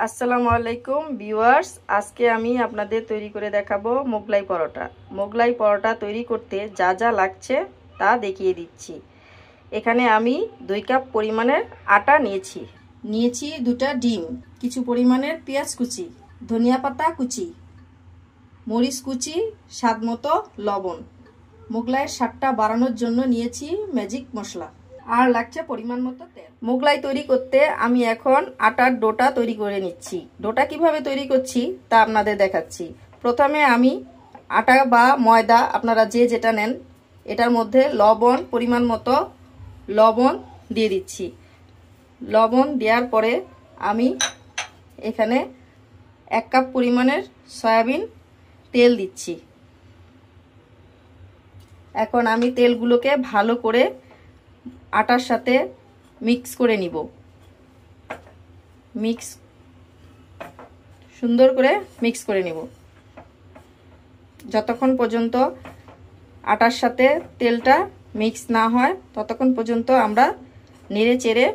আসসালামু আলাইকুম ভিউয়ার্স, আজকে আমি আপনাদের তৈরি করে দেখাবো মোগলাই পরোটা। মোগলাই পরোটা তৈরি করতে যা যা লাগছে তা দেখিয়ে দিচ্ছি। এখানে আমি 2 কাপ পরিমাণের আটা নিয়েছি 2টা ডিম, কিছু পরিমাণের পেঁয়াজ কুচি, ধনিয়া পাতা কুচি, মরিচ কুচি, স্বাদ মতো লবণ। মোগলাইয়ের স্বাদটা বাড়ানোর জন্য নিয়েছি ম্যাজিক মশলা, আর লাগছে পরিমাণ মতো তেল। মোগলাই তৈরি করতে আমি এখন আটার ডোটা তৈরি করে নিচ্ছি। ডোটা কিভাবে তৈরি করছি তা আপনাদের দেখাচ্ছি। প্রথমে আমি আটা বা ময়দা, আপনারা যে যেটা নেন, এটার মধ্যে লবণ, পরিমাণ মতো লবণ দিয়ে দিচ্ছি। লবণ দেওয়ার পরে আমি এখানে 1 কাপ পরিমাণের সয়াবিন তেল দিচ্ছি। এখন আমি তেলগুলোকে ভালো করে আটার সাথে মিক্স করে নিব। সুন্দর করে মিক্স করে নিব যতক্ষণ পর্যন্ত আটার সাথে তেলটা মিক্স না হয়, ততক্ষণ পর্যন্ত আমরা নেড়ে চেড়ে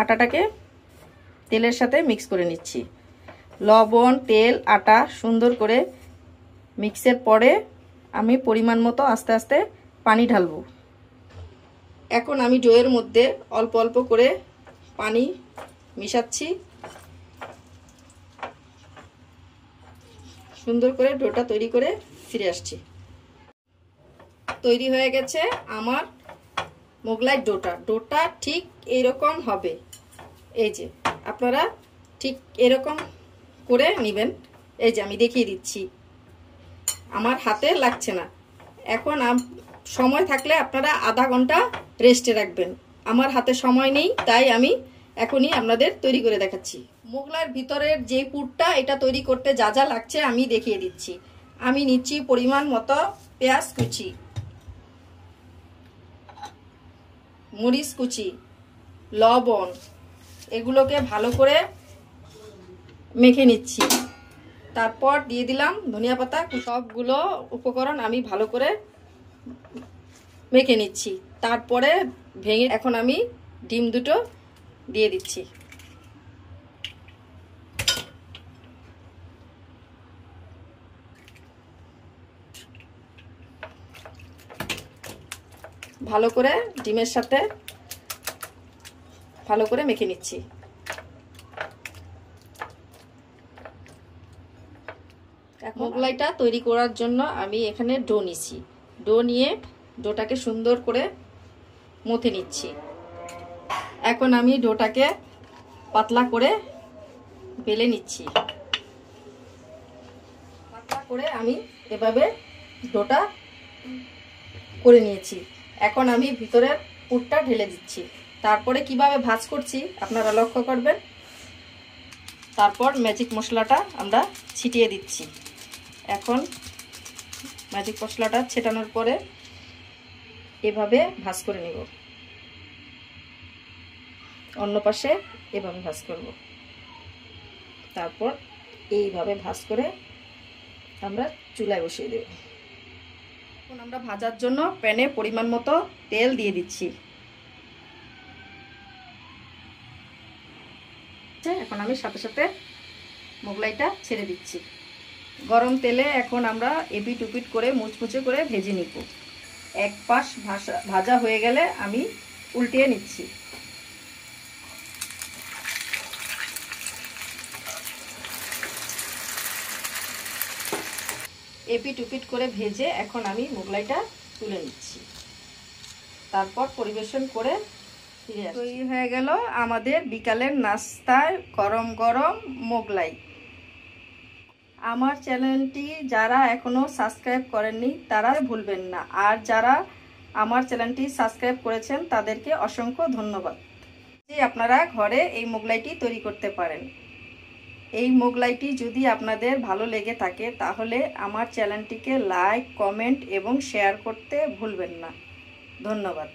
আটাটাকে তেলের সাথে মিক্স করে নিচ্ছি। লবণ, তেল, আটা সুন্দর করে মিক্সের পরে আমি পরিমাণ মতো আস্তে আস্তে পানি ঢালবো। এখন আমি ডোয়ের মধ্যে অল্প অল্প করে পানি মিশাচ্ছি। সুন্দর করে ডোটা তৈরি করে ফিরে আসছি। তৈরি হয়ে গেছে আমার মোগলাই ডোটা ঠিক এইরকম হবে। এই যে আপনারা ঠিক এরকম করে নেবেন। এই যে আমি দেখিয়ে দিচ্ছি, আমার হাতে লাগছে না। এখন সময় থাকলে আপনারা আধা ঘন্টা রেস্টে রাখবেন। আমার হাতে সময় নেই, তাই আমি এখনই আপনাদের তৈরি করে দেখাচ্ছি। মোগলাইয়ের ভিতরের যে পুরটা, এটা তৈরি করতে যা যা লাগছে আমি দেখিয়ে দিচ্ছি। আমি নিচ্ছি পরিমাণ মতো পেঁয়াজ কুচি, মরিচ কুচি, লবণ, এগুলোকে ভালো করে মেখে নিচ্ছি। তারপর দিয়ে দিলাম ধনিয়া পাতা। সবগুলো উপকরণ আমি ভালো করে মেখে নিচ্ছি। তারপরে ভেঙে এখন আমি ডিম দুটো দিয়ে দিচ্ছি। ভালো করে ডিমের সাথে ভালো করে মেখে নিচ্ছি। মোগলাইটা তৈরি করার জন্য আমি এখানে ডো নিচ্ছি। ডো নিয়ে ডোটাকে সুন্দর করে মথে নিচ্ছি। এখন আমি ডোটাকে পাতলা করে বেলে নিচ্ছি। পাতলা করে আমি এভাবে ডোটা করে নিয়েছি। এখন আমি ভিতরের পুরটা ঢেলে দিচ্ছি। তারপরে কিভাবে ভাঁজ করছি আপনারা লক্ষ্য করবেন। তারপর ম্যাজিক মশলাটা আমরা ছিটিয়ে দিচ্ছি। এখন ম্যাজিক মশলাটা ছেটানোর পরে এভাবে ভাঁজ করে নিব। অন্য পাশে এভাবে ভাঁজ করব। তারপর এইভাবে ভাঁজ করে আমরা চুলায় বসিয়ে দেব। এখন আমরা ভাজার জন্য প্যানে পরিমাণ মতো তেল দিয়ে দিচ্ছি। এখন আমি সাথে সাথে মোগলাইটা ছেড়ে দিচ্ছি। গরম তেলে এখন আমরা এপিট উপিট করে মুচমুচে করে ভেজে নিব। এক পাশ ভাজা হয়ে গেলে আমি উল্টিয়ে নিচ্ছি। এপিট উপিট করে ভেজে এখন আমি মোগলাইটা তুলে নিচ্ছি। তারপর পরিবেশন করে তৈরি হয়ে গেল আমাদের বিকালের নাস্তায় গরম গরম মোগলাই। আমার চ্যানেলটি যারা এখনো সাবস্ক্রাইব করেননি তারা ভুলবেন না, আর যারা আমার চ্যানেলটি সাবস্ক্রাইব করেছেন তাদেরকে অসংখ্য ধন্যবাদ। যে আপনারা ঘরে এই মোগলাইটি তৈরি করতে পারেন। এই মোগলাইটি যদি আপনাদের ভালো লেগে থাকে তাহলে আমার চ্যানেলটিকে লাইক, কমেন্ট এবং শেয়ার করতে ভুলবেন না। ধন্যবাদ।